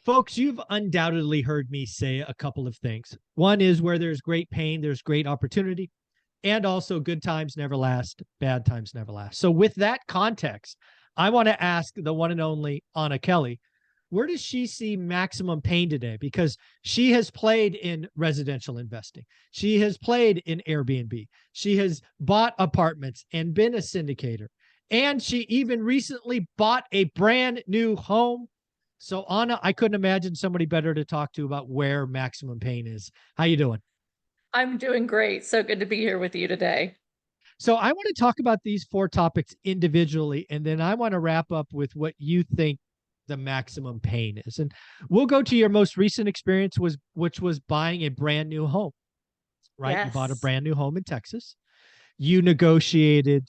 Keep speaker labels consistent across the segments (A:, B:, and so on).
A: Folks, you've undoubtedly heard me say a couple of things. One is where there's great pain, there's great opportunity, and also good times never last, bad times never last. So, with that context, I want to ask the one and only Anna Kelly, where does she see maximum pain today? Because she has played in residential investing, she has played in Airbnb, she has bought apartments and been a syndicator, and she even recently bought a brand new home. So Anna, I couldn't imagine somebody better to talk to about where maximum pain is. How you doing?
B: I'm doing great. So good to be here with you today.
A: So I want to talk about these four topics individually, and then I want to wrap up with what you think the maximum pain is. And we'll go to your most recent experience was which was buying a brand new home, right? You bought a
B: Yes.
A: brand new home in Texas. You negotiated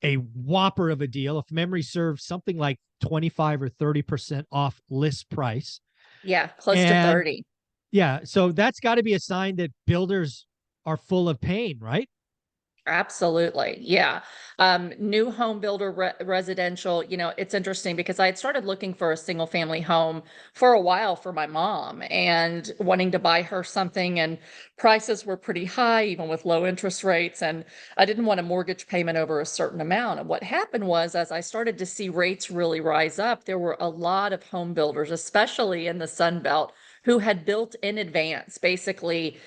A: a whopper of a deal. If memory serves, something like 25 or 30% off list price.
B: Yeah, close to
A: And
B: 30.
A: yeah, so that's got to be a sign that builders are full of pain, right?
B: Absolutely. Yeah. New home builder residential, it's interesting because I had started looking for a single family home for a while for my mom and wanting to buy her something, and prices were pretty high, even with low interest rates. And I didn't want a mortgage payment over a certain amount. And what happened was, as I started to see rates really rise up, there were a lot of home builders, especially in the Sun Belt, who had built in advance. Basically,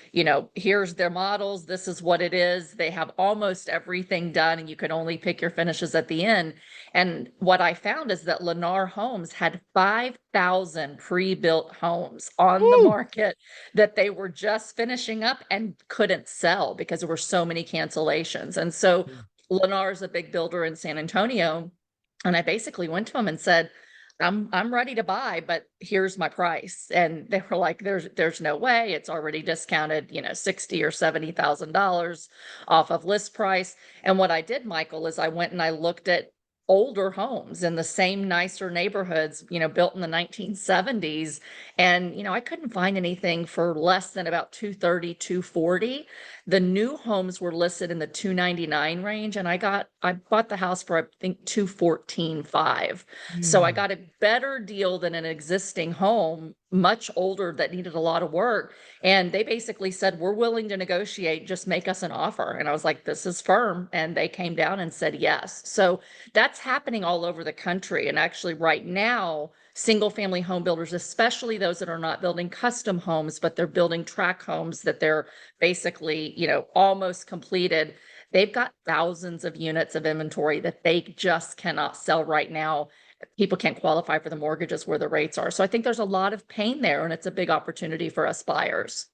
B: here's their models, this is what it is. They have almost everything done, and you can only pick your finishes at the end. And what I found is that Lennar Homes had 5,000 pre-built homes on the
A: Woo!
B: market that they were just finishing up and couldn't sell because there were so many cancellations. And so Lennar is a big builder in San Antonio. And I basically went to them and said, I'm ready to buy, but here's my price. And they were like, there's no way. It's already discounted, 60 or $70,000 off of list price. And what I did, Michael, is I went and I looked at older homes in the same nicer neighborhoods, built in the 1970s. And, I couldn't find anything for less than about 230, 240. The new homes were listed in the 299 range. And I bought the house for, I think, 214.5. So I
A: Mm.
B: got a better deal than an existing home, much older, that needed a lot of work. And they basically said, we're willing to negotiate, just make us an offer. And I was like, this is firm. And they came down and said yes. So that's happening all over the country. And actually, right now, single family home builders, especially those that are not building custom homes, but they're building tract homes that they're basically, almost completed. They've got thousands of units of inventory that they just cannot sell right now. People can't qualify for the mortgages where the rates are. So I think there's a lot of pain there, and it's a big opportunity for us buyers.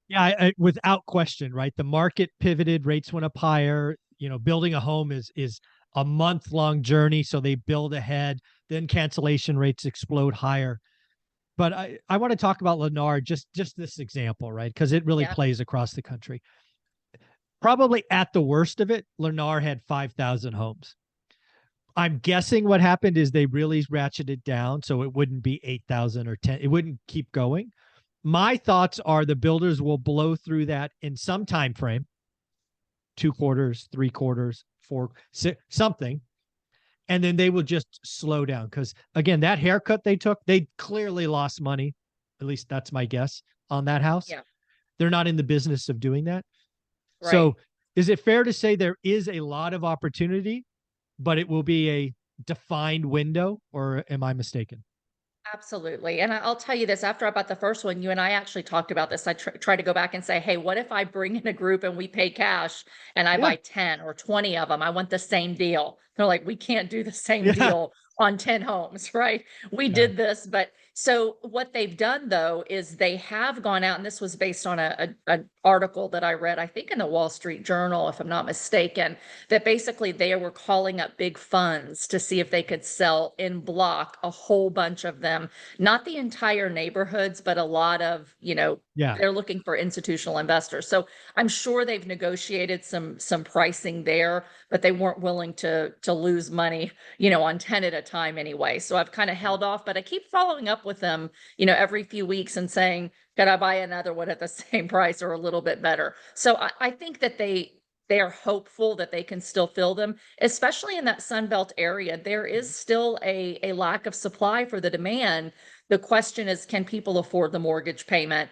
A: Yeah, without question, right? The market pivoted, rates went up higher. Building a home is a month-long journey, so they build ahead. Then cancellation rates explode higher. But I want to talk about Lennar, just this example, right? Because it really
B: Yeah.
A: plays across the country. Probably at the worst of it, Lennar had 5,000 homes. I'm guessing what happened is they really ratcheted down so it wouldn't be 8,000 or 10. It wouldn't keep going. My thoughts are the builders will blow through that in some time frame, 2 quarters, 3 quarters, four, six, something, and then they will just slow down because again, that haircut they took, they clearly lost money. At least that's my guess on that house.
B: Yeah.
A: They're not in the business of doing that.
B: Right.
A: So, is it fair to say there is a lot of opportunity, but it will be a defined window, or am I mistaken?
B: Absolutely. And I'll tell you this, after I bought the first one, you and I actually talked about this. I try to go back and say, hey, what if I bring in a group and we pay cash and I
A: Yeah.
B: buy 10 or 20 of them? I want the same deal. They're like, we can't do the same
A: Yeah.
B: deal on 10 homes, right? We
A: Yeah.
B: did this. But so what they've done though is they have gone out, and this was based on an article that I read, I think in the Wall Street Journal, if I'm not mistaken, that basically they were calling up big funds to see if they could sell in block a whole bunch of them, not the entire neighborhoods, but a lot of,
A: Yeah.
B: they're looking for institutional investors. So I'm sure they've negotiated some pricing there, but they weren't willing to lose money, on 10 at a time anyway. So I've kind of held off, but I keep following up with them, every few weeks and saying, could I buy another one at the same price or a little bit better? So I think that they're hopeful that they can still fill them, especially in that Sun Belt area. There is still a lack of supply for the demand. The question is, can people afford the mortgage payment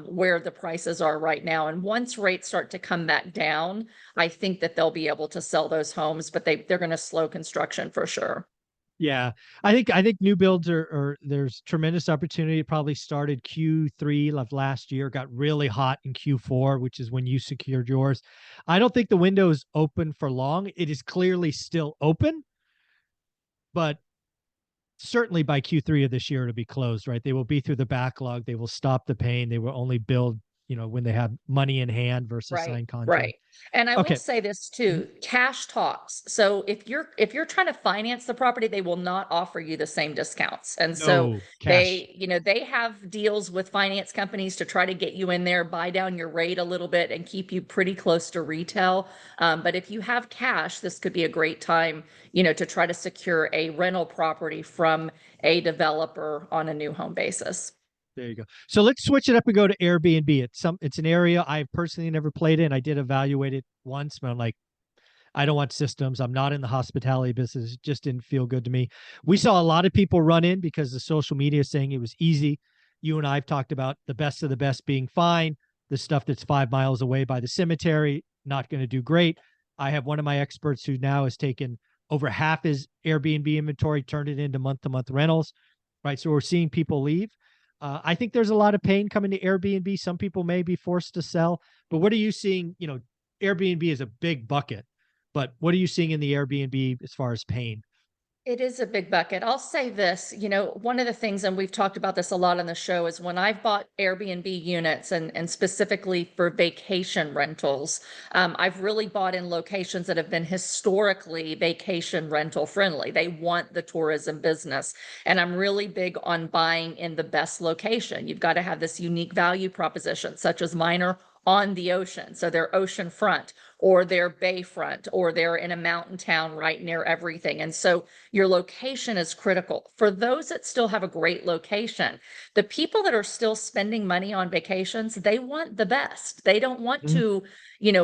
B: where the prices are right now? And once rates start to come back down, I think that they'll be able to sell those homes, but they're going to slow construction for sure.
A: Yeah, I think new builds are there's tremendous opportunity. It probably started Q3 of last year, got really hot in Q4, which is when you secured yours. I don't think the window is open for long. It is clearly still open, but certainly by Q3 of this year it'll be closed, right? They will be through the backlog. They will stop the pain. They will only build, when they have money in hand versus
B: Right,
A: signed contract.
B: right. And I will
A: Okay.
B: say this
A: Mhm.
B: too, cash talks. So if you're trying to finance the property, they will not offer you the same discounts. And so
A: No cash.
B: they have deals with finance companies to try to get you in there, buy down your rate a little bit and keep you pretty close to retail. But if you have cash, this could be a great time, to try to secure a rental property from a developer on a new home basis.
A: There you go. So let's switch it up and go to Airbnb. It's an area I've personally never played in. I did evaluate it once, but I'm like, I don't want systems. I'm not in the hospitality business. It just didn't feel good to me. We saw a lot of people run in because the social media saying it was easy. You and I have talked about the best of the best being fine. The stuff that's 5 miles away by the cemetery, not going to do great. I have one of my experts who now has taken over half his Airbnb inventory, turned it into month-to-month rentals, right? So we're seeing people leave. I think there's a lot of pain coming to Airbnb. Some people may be forced to sell, but what are you seeing? Airbnb is a big bucket, but what are you seeing in the Airbnb as far as pain?
B: It is a big bucket. I'll say this, one of the things, and we've talked about this a lot on the show, is when I've bought Airbnb units and specifically for vacation rentals, I've really bought in locations that have been historically vacation rental friendly. They want the tourism business. And I'm really big on buying in the best location. You've got to have this unique value proposition, such as mine are on the ocean. So they're ocean front or they're bayfront or they're in a mountain town right near everything. And so your location is critical. For those that still have a great location, the people that are still spending money on vacations, they want the best. They don't want
A: Mhm.
B: to,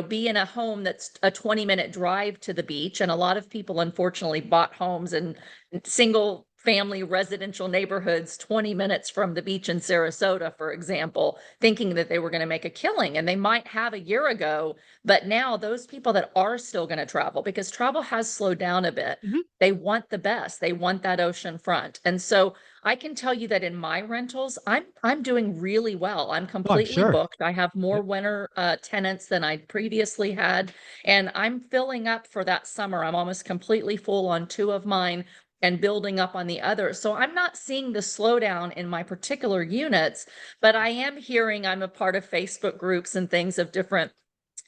B: be in a home that's a 20-minute drive to the beach. And a lot of people, unfortunately, bought homes in single family residential neighborhoods 20 minutes from the beach in Sarasota, for example, thinking that they were going to make a killing. And they might have a year ago, but now those people that are still going to travel, because travel has slowed down a bit,
A: Mhm.
B: they want the best. They want that ocean front. And so I can tell you that in my rentals, I'm doing really well. I'm
A: Oh, I'm
B: completely
A: sure.
B: booked. I have more
A: Yep.
B: winter tenants than I previously had, and I'm filling up for that summer. I'm almost completely full on two of mine and building up on the others. So I'm not seeing the slowdown in my particular units, but I am hearing, I'm a part of Facebook groups and things of different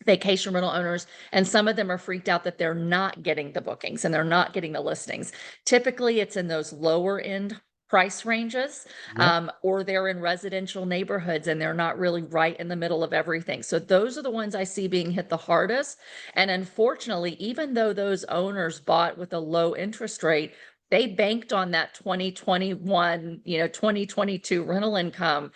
B: vacation rental owners, and some of them are freaked out that they're not getting the bookings and they're not getting the listings. Typically, it's in those lower end price ranges,
A: Yep.
B: or they're in residential neighborhoods and they're not really right in the middle of everything. So those are the ones I see being hit the hardest. And unfortunately, even though those owners bought with a low interest rate, they banked on that 2021, 2022 rental income,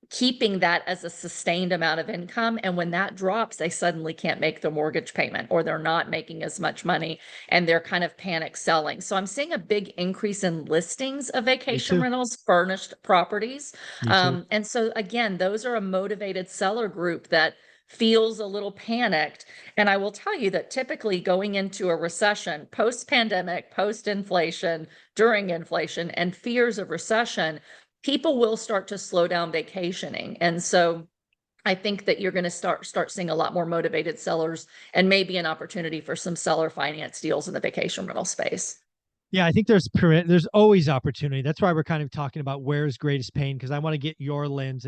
B: keeping that as a sustained amount of income. And when that drops, they suddenly can't make the mortgage payment or they're not making as much money and they're kind of panic selling. So I'm seeing a big increase in listings of
A: Me
B: vacation
A: too.
B: rentals, furnished properties.
A: Me too.
B: And so again, those are a motivated seller group that feels a little panicked. And I will tell you that typically going into a recession, post pandemic, post inflation, during inflation, and fears of recession, people will start to slow down vacationing. And so I think that you're going to start seeing a lot more motivated sellers and maybe an opportunity for some seller finance deals in the vacation rental space.
A: Yeah, I think there's always opportunity. That's why we're kind of talking about where's greatest pain, because I want to get your lens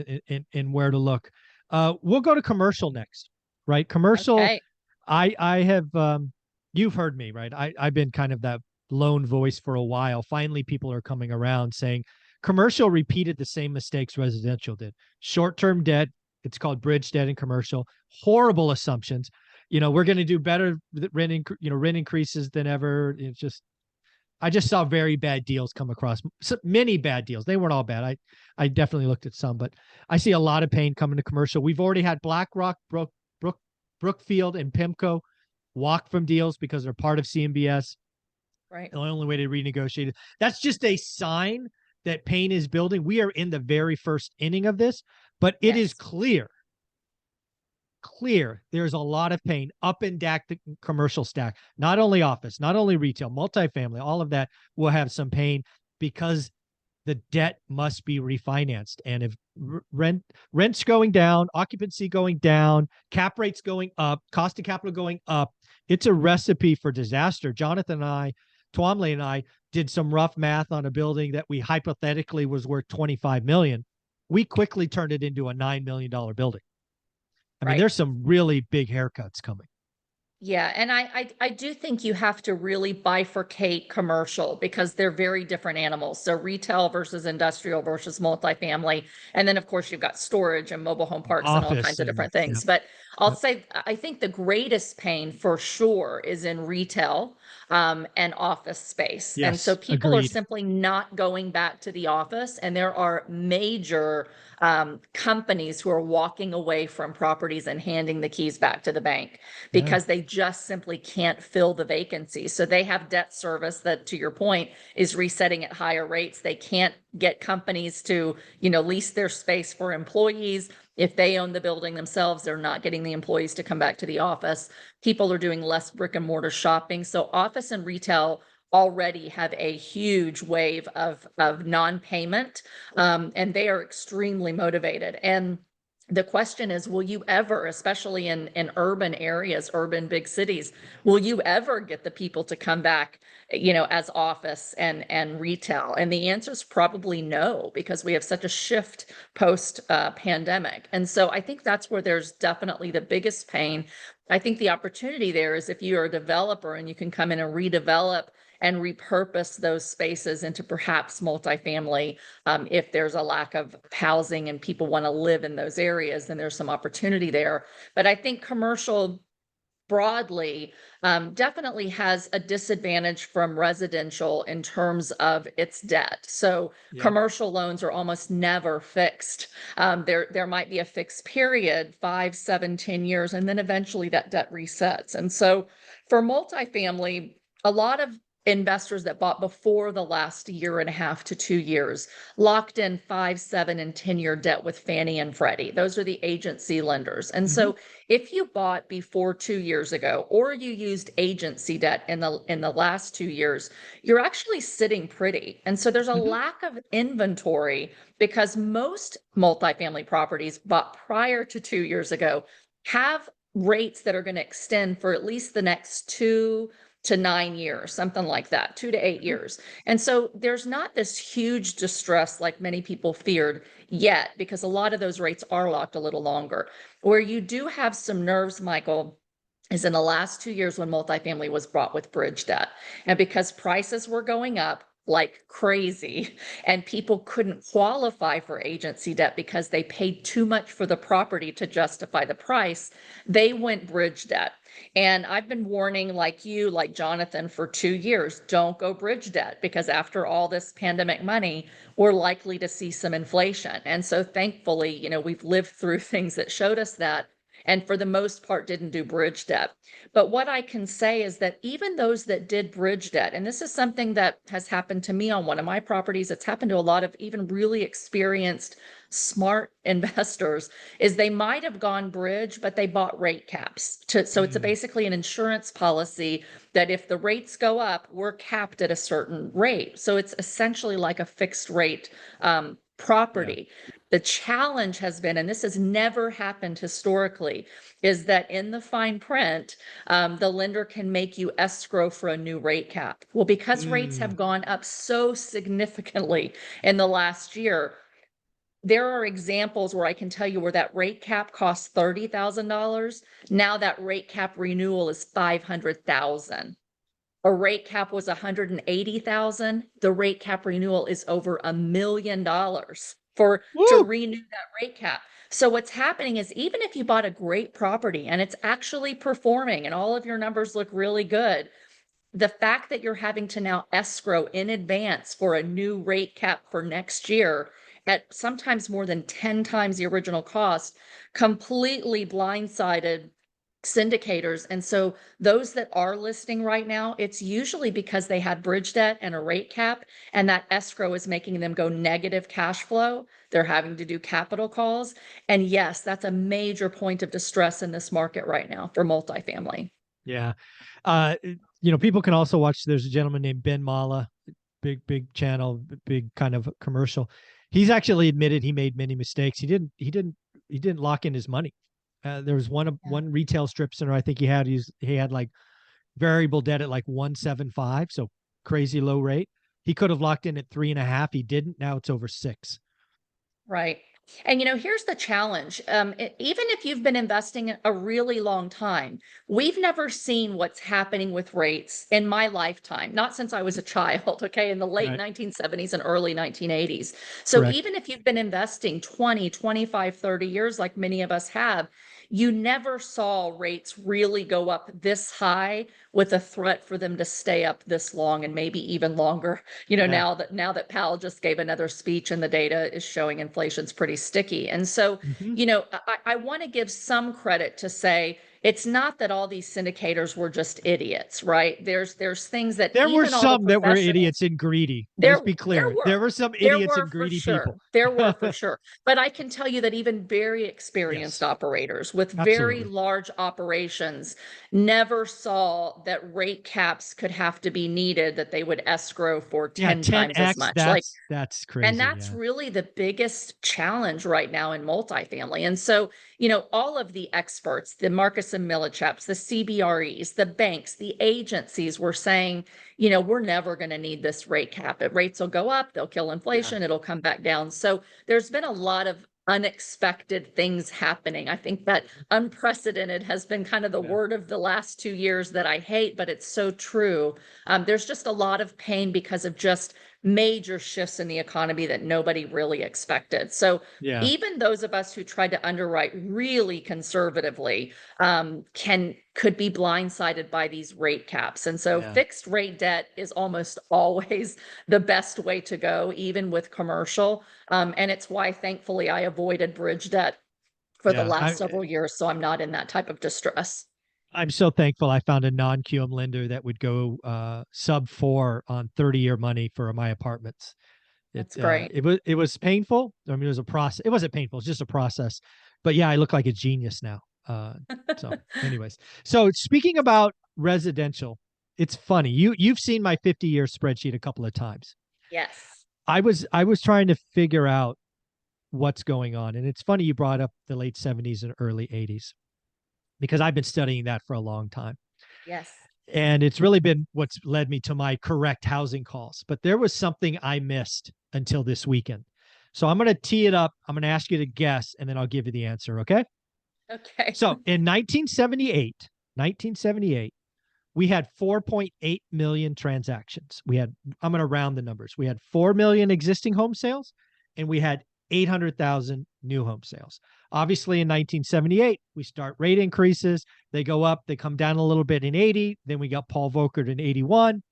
A: in where to look. We'll go to commercial next, right? Commercial.
B: Okay.
A: I have you've heard me, right? I've been kind of that lone voice for a while. Finally, people are coming around saying commercial repeated the same mistakes residential did. Short-term debt, it's called bridge debt in commercial. Horrible assumptions. We're going to do better rent increases than ever. It's just I just saw very bad deals come across. So many bad deals. They weren't all bad. I definitely looked at some, but I see a lot of pain coming to commercial. We've already had BlackRock, Brookfield, and PIMCO walk from deals because they're part of CMBS.
B: Right.
A: The only way to renegotiate it. That's just a sign that pain is building. We are in the very first inning of this, but it is
B: Yes.
A: clear there's a lot of pain up and down the commercial stack, not only office, not only retail, multifamily, all of that will have some pain because the debt must be refinanced. And if rents going down, occupancy going down, cap rates going up, cost of capital going up, it's a recipe for disaster. Twomley and I did some rough math on a building that we hypothetically was worth 25 million. We quickly turned it into a $9 million building. I mean,
B: Right.
A: there's some really big haircuts coming.
B: Yeah, and I do think you have to really bifurcate commercial because they're very different animals. So retail versus industrial versus multifamily. And then of course you've got storage and mobile home parks and all
A: Office
B: kinds of
A: and
B: different things.
A: yep,
B: But I'll
A: yep.
B: say I think the greatest pain for sure is in retail and office space. And so
A: Yes,
B: people are
A: agreed.
B: simply not going back to the office, and there are major companies who are walking away from properties and handing the keys back to the bank
A: Yeah.
B: because they just simply can't fill the vacancy. So they have debt service that, to your point, is resetting at higher rates. They can't get companies to, lease their space for employees. If they own the building themselves, they're not getting the employees to come back to the office. People are doing less brick and mortar shopping. So office and retail already have a huge wave of non-payment, and they are extremely motivated. And the question is, will you ever, especially in urban areas, urban big cities, will you ever get the people to come back, as office and retail? And the answer is probably no, because we have such a shift post pandemic. And so I think that's where there's definitely the biggest pain. I think the opportunity there is if you're a developer and you can come in and redevelop and repurpose those spaces into perhaps multifamily. If there's a lack of housing and people want to live in those areas, then there's some opportunity there. But I think commercial broadly definitely has a disadvantage from residential in terms of its debt. So
A: Yep.
B: commercial loans are almost never fixed. There might be a fixed period, 5, 7, 10 years, and then eventually that debt resets. And so for multifamily, a lot of investors that bought before the last year and a half to 2 years locked in 5, 7, and 10-year debt with Fannie and Freddie. Those are the agency lenders. And
A: Mhm.
B: so if you bought before 2 years ago, or you used agency debt in the last 2 years, you're actually sitting pretty. And so there's a
A: Mhm.
B: lack of inventory because most multifamily properties bought prior to 2 years ago have rates that are going to extend for at least the next 2 to 9 years, something like that, 2 to 8 years. And so there's not this huge distress like many people feared yet, because a lot of those rates are locked a little longer. Where you do have some nerves, Michael, is in the last 2 years when multifamily was bought with bridge debt. And because prices were going up like crazy and people couldn't qualify for agency debt because they paid too much for the property to justify the price, they went bridge debt. And I've been warning, like you, like Jonathan, for 2 years, don't go bridge debt, because after all this pandemic money, we're likely to see some inflation. And so thankfully, we've lived through things that showed us that, and for the most part didn't do bridge debt. But what I can say is that even those that did bridge debt, and this is something that has happened to me on one of my properties, it's happened to a lot of even really experienced, smart investors, is they might have gone bridge, but they bought rate caps. So it's
A: Mm.
B: basically an insurance policy that if the rates go up, we're capped at a certain rate. So it's essentially like a fixed rate
A: Yeah.
B: property. The challenge has been, and this has never happened historically, is that in the fine print, the lender can make you escrow for a new rate cap. Well, because rates
A: Mm.
B: have gone up so significantly in the last year, there are examples where I can tell you where that rate cap costs $30,000. Now that rate cap renewal is $500,000. A rate cap was 180,000. The rate cap renewal is over $1 million to
A: Woo!
B: renew that rate cap. So what's happening is, even if you bought a great property and it's actually performing and all of your numbers look really good, the fact that you're having to now escrow in advance for a new rate cap for next year at sometimes more than 10 times the original cost completely blindsided syndicators. And so those that are listing right now, it's usually because they had bridge debt and a rate cap, and that escrow is making them go negative cash flow. They're having to do capital calls. And yes, that's a major point of distress in this market right now for multifamily.
A: Yeah. People can also watch, there's a gentleman named Ben Mala, big channel, big kind of commercial. He's actually admitted he made many mistakes. He didn't lock in his money. There was one retail strip center I think he had like variable debt at like 175, so crazy low rate. He could have locked in at 3.5. He didn't. Now it's over 6.
B: Right. And here's the challenge. Even if you've been investing a really long time, we've never seen what's happening with rates in my lifetime, not since I was a child, okay, in the late
A: Right.
B: 1970s and early 1980s. So
A: Correct.
B: even if you've been investing 20, 25, 30 years, like many of us have, you never saw rates really go up this high with a threat for them to stay up this long and maybe even longer.
A: Yeah.
B: Now that Powell just gave another speech and the data is showing inflation's pretty sticky. And so,
A: Mhm.
B: I want to give some credit to say it's not that all these syndicators were just idiots, right? There's things that
A: There were
B: even all the
A: some that were
B: professionals
A: idiots and greedy. Let's
B: there
A: be
B: there
A: clear.
B: were.
A: There were some
B: There
A: idiots
B: were
A: and
B: for
A: greedy people.
B: sure. There were for sure. But I can tell you that even very experienced
A: Yes,
B: operators with very
A: absolutely.
B: large operations never saw that rate caps could have to be needed, that they would escrow for
A: Yeah,
B: 10 times as
A: 10x.
B: much. Like,
A: That's
B: and
A: crazy.
B: that's
A: Yeah.
B: really the biggest challenge right now in multifamily. And so, all of the experts, the Marcus and Millichaps, the CBREs, the banks, the agencies were saying, we're never going to need this rate cap. Rates will go up, they'll kill
A: Yeah.
B: inflation, it'll come back down. So there's been a lot of unexpected things happening. I think that unprecedented has been kind of the
A: Yeah.
B: word of the last 2 years that I hate, but it's so true. There's just a lot of pain because of just major shifts in the economy that nobody really expected. So
A: Yeah.
B: even those of us who tried to underwrite really conservatively could be blindsided by these rate caps. And so
A: Yeah.
B: fixed rate debt is almost always the best way to go, even with commercial. And it's why, thankfully, I avoided bridge debt for the
A: Yeah.
B: last several years, so I'm not in that type of distress.
A: I'm so thankful I found a non-QM lender that would go sub 4 on 30-year money for my apartments. It
B: That's
A: uh
B: great.
A: it was painful. I mean, it was a process. It wasn't painful, it's just a process. But yeah, I look like a genius now. So anyways. So speaking about residential, it's funny. You've seen my 50-year spreadsheet a couple of times.
B: Yes.
A: I was trying to figure out what's going on. And it's funny you brought up the late 70s and early 80s because I've been studying that for a long time.
B: Yes.
A: And it's really been what's led me to my correct housing calls. But there was something I missed until this weekend. So I'm going to tee it up. I'm going to ask you to guess, and then I'll give you the answer. Okay.
B: Okay.
A: So in 1978, we had 4.8 million transactions. I'm going to round the numbers. We had 4 million existing home sales and we had 800,000 new home sales. Obviously, in 1978, we start rate increases. They go up, they come down a little bit in 80. Then we got Paul Volcker in 81,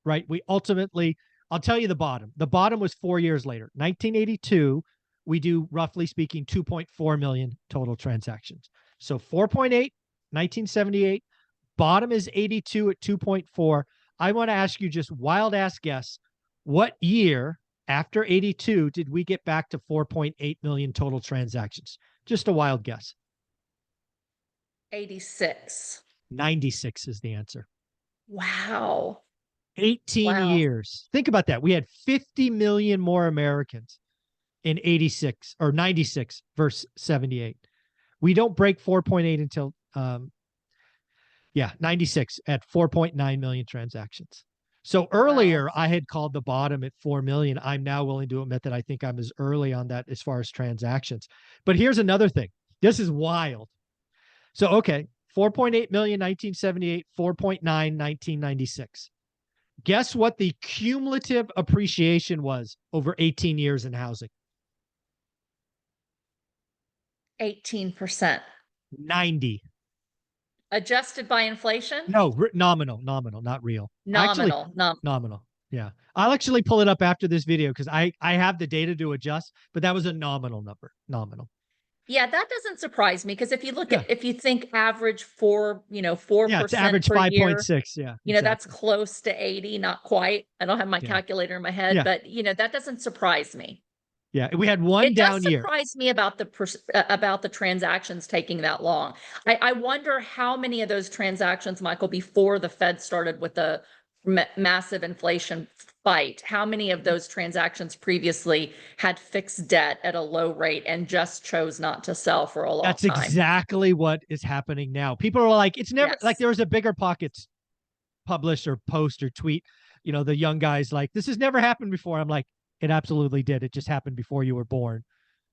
A: right? We ultimately, I'll tell you the bottom. The bottom was 4 years later. 1982, we do, roughly speaking, 2.4 million total transactions. So 4.8, 1978. Bottom is 82 at 2.4. I want to ask you just wild ass guess. What year after 82 did we get back to 4.8 million total transactions? Just a wild guess.
B: 86.
A: 96 is the answer.
B: Wow.
A: 18
B: Wow.
A: years. Think about that. We had 50 million more Americans in 86 or 96 versus 78. We don't break 4.8 until 96 at 4.9 million transactions. So
B: Wow.
A: earlier I had called the bottom at 4 million. I'm now willing to admit that I think I'm as early on that as far as transactions. But here's another thing. This is wild. So, okay, 4.8 million, 1978, 4.9, 1996. Guess what the cumulative appreciation was over 18 years in housing?
B: 18%.
A: 90.
B: Adjusted by inflation?
A: No, nominal, not real. Actually,
B: Nominal. No.
A: nominal. Yeah. I'll actually pull it up after this video because I have the data to adjust, but that was a nominal number. Nominal.
B: Yeah, that doesn't surprise me because
A: Yeah.
B: if you think average
A: Yeah. It's
B: 4%
A: average
B: per year,
A: 5.6. Yeah,
B: that's
A: exactly.
B: close to 80, not quite. I don't have my
A: Yeah.
B: calculator in my head,
A: Yeah.
B: but that doesn't surprise me.
A: Yeah. We had one
B: It does
A: down year.
B: surprise me about the transactions taking that long. I wonder how many of those transactions, Michael, before the Fed started with the massive inflation fight, how many of
A: Mhm.
B: those transactions previously had fixed debt at a low rate and just chose not to sell for a long
A: That's
B: time?
A: exactly what is happening now. People are like, it's never like
B: Yes.
A: there was a Bigger Pockets publish or post or tweet, the young guys like, this has never happened before. I'm like, it absolutely did. It just happened before you were born.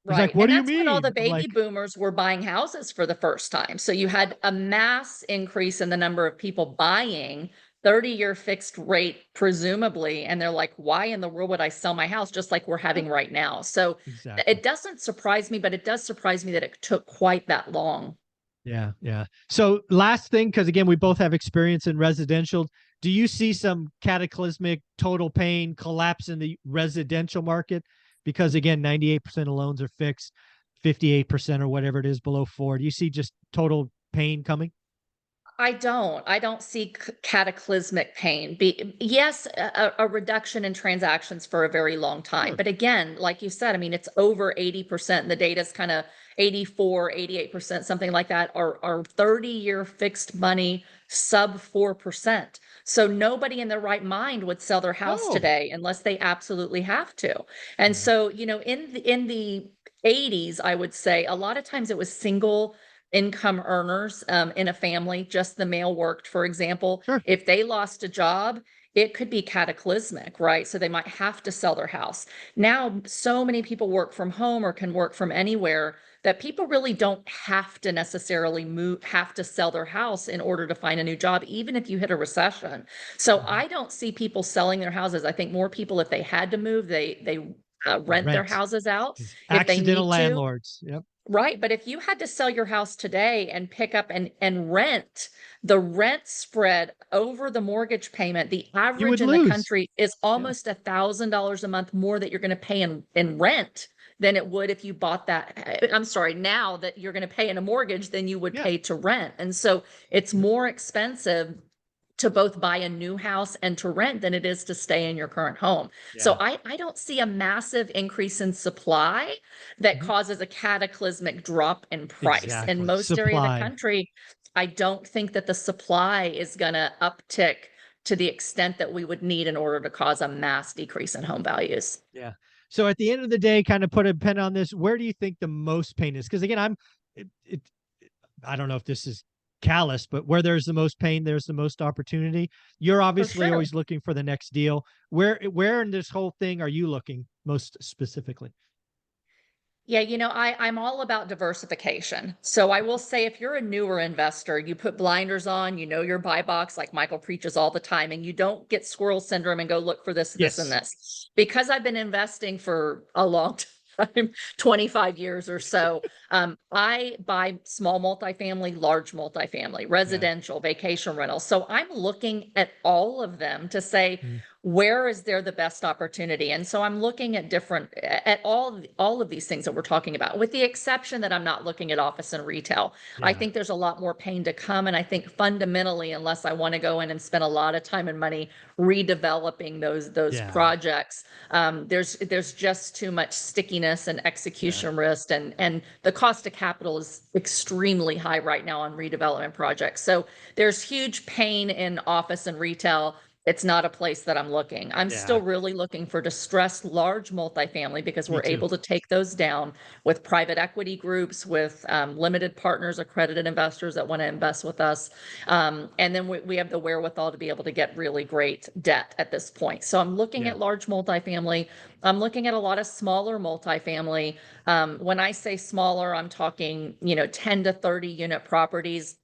A: He's like,
B: Right.
A: what
B: And
A: do you
B: that's when all the
A: mean? I'm
B: baby
A: like,
B: boomers were buying houses for the first time. So you had a mass increase in the number of people buying 30-year fixed rate, presumably. And they're like, why in the world would I sell my house just like we're
A: yep,
B: having right now? So
A: exactly.
B: it doesn't surprise me, but it does surprise me that it took quite that long.
A: Yeah, yeah. So last thing, because again, we both have experience in residential. Do you see some cataclysmic total pain collapse in the residential market? Because again, 98% of loans are fixed, 58% or whatever it is below four. Do you see just total pain coming?
B: I don't. I don't see cataclysmic pain. Yes, a reduction in transactions for a very long time.
A: Sure.
B: But again, like you said, I mean, it's over 80%. The data's kind of 84, 88%, something like that, are 30-year fixed money sub 4%. So nobody in their right mind would sell their house
A: Oh,
B: today unless they absolutely have to. And
A: yeah,
B: so, in the 80s, I would say a lot of times it was single income earners in a family, just the male worked, for example,
A: sure.
B: if they lost a job, it could be cataclysmic, right? So they might have to sell their house. Now, so many people work from home or can work from anywhere that people really don't have to necessarily have to sell their house in order to find a new job, even if you hit a recession. So
A: Mhm.
B: I don't see people selling their houses. I think more people, if they had to move, they rent their
A: Rent.
B: houses out
A: These
B: if they
A: accidental
B: need to.
A: landlords. Yep.
B: Right, but if you had to sell your house today and pick up and rent, the rent spread over the mortgage payment, the
A: You
B: average
A: would
B: in the
A: lose.
B: country is
A: Yeah.
B: almost $1,000 a month more that you're going to pay in rent than it would if you bought that. I'm sorry, now that you're going to pay in a mortgage than you would
A: Yeah.
B: pay to rent. And so it's
A: Yep.
B: more expensive to both buy a new house and to rent than it is to stay in your current home. So
A: Yeah.
B: I don't see a massive increase in supply that
A: Mhm.
B: causes a cataclysmic drop in price. In
A: Exactly.
B: most area of the
A: Supply.
B: country, I don't think that the supply is going to uptick to the extent that we would need in order to cause a mass decrease in home values.
A: Yeah. So at the end of the day, kind of put a pen on this. Where do you think the most pain is? Because again, it, I don't know if this is callous, but where there's the most pain, there's the most opportunity. You're
B: For
A: obviously
B: sure.
A: always looking for the next deal. Where in this whole thing are you looking most specifically?
B: Yeah, I'm all about diversification. So I will say if you're a newer investor, you put blinders on, you know your buy box, like Michael preaches all the time, and you don't get squirrel syndrome and go look for this, this, and
A: Yes.
B: this. Because I've been investing for a long time, 25 years or so, I buy small multifamily, large multifamily,
A: Yeah.
B: residential, vacation rentals. So I'm looking at all of them to say,
A: Mm.
B: where is there the best opportunity? And so I'm looking at all of these things that we're talking about, with the exception that I'm not looking at office and retail. I
A: Yeah.
B: think there's a lot more pain to come. And I think fundamentally, unless I want to go in and spend a lot of time and money redeveloping those
A: Yeah.
B: projects, there's just too much stickiness and
A: Yeah.
B: execution risk, and the cost of capital is extremely high right now on redevelopment projects. So there's huge pain in office and retail. It's not a place that I'm looking. I'm
A: Yeah.
B: still really looking for distressed large multifamily because
A: Me
B: we're
A: too.
B: able to take those down with private equity groups, with limited partners, accredited investors that want to invest with us. And then we have the wherewithal to be able to get really great debt at this point. So I'm looking
A: Yeah.
B: at large multifamily. I'm looking at a lot of smaller multifamily. When I say smaller, I'm talking, 10 to 30 unit properties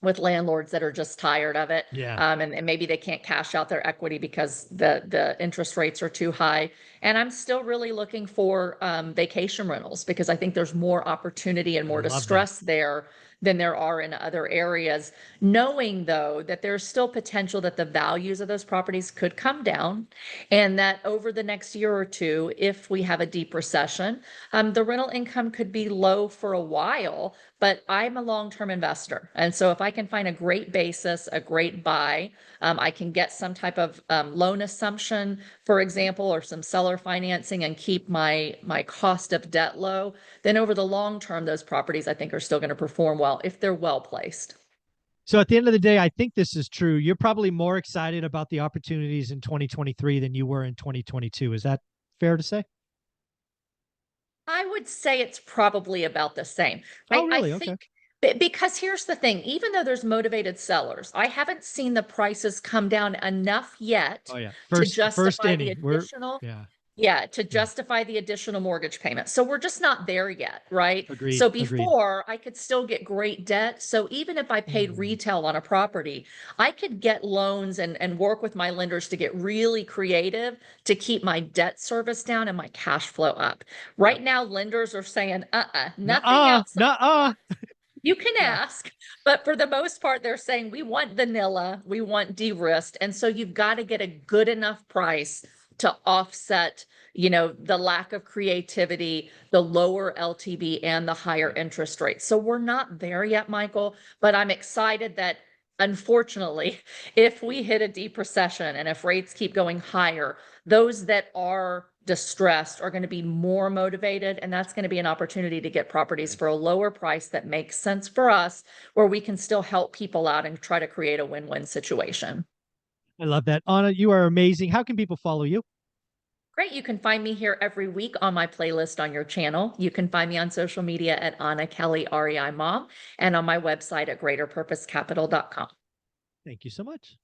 B: with landlords that are just tired of it.
A: Yeah.
B: And maybe they can't cash out their equity because the interest rates are too high. And I'm still really looking for vacation rentals because I think there's more opportunity and
A: I
B: more
A: love that.
B: distress there than there are in other areas, knowing though that there's still potential that the values of those properties could come down, and that over the next year or two, if we have a deep recession, the rental income could be low for a while, but I'm a long-term investor. And so if I can find a great basis, a great buy, I can get some type of loan assumption, for example, or some seller financing and keep my cost of debt low, then over the long term, those properties I think are still going to perform well if they're well placed.
A: So at the end of the day, I think this is true. You're probably more excited about the opportunities in 2023 than you were in 2022. Is that fair to say?
B: I would say it's probably about the same.
A: Oh,
B: I
A: really? Okay.
B: think because here's the thing, even though there's motivated sellers, I haven't seen the prices come down enough yet
A: Oh, yeah.
B: to
A: First
B: justify the
A: inning. We're
B: additional.
A: yeah.
B: Yeah, to
A: Yeah.
B: justify the additional mortgage payment. So we're just not there yet, right?
A: Agreed.
B: So
A: Agreed.
B: before I could still get great debt. So even if I paid
A: Mm.
B: retail on a property, I could get loans and work with my lenders to get really creative to keep my debt service down and my cash flow up.
A: Yep.
B: Right now, lenders are saying, nothing
A: Nuh-uh.
B: outside
A: Nuh-uh.
B: you can
A: Yeah.
B: ask, but for the most part, they're saying we want vanilla, we want de-risked. And so you've got to get a good enough price to offset, the lack of creativity, the lower LTV and the higher interest rates. So we're not there yet, Michael, but I'm excited that unfortunately, if we hit a deep recession and if rates keep going higher, those that are distressed are going to be more motivated, and that's going to be an opportunity to get properties for a lower price that makes sense for us, where we can still help people out and try to create a win-win situation.
A: I love that. Anna, you are amazing. How can people follow you?
B: Great. You can find me here every week on my playlist on your channel. You can find me on social media at Anna Kelly REI Mom and on my website at greaterpurposecapital.com.
A: Thank you so much.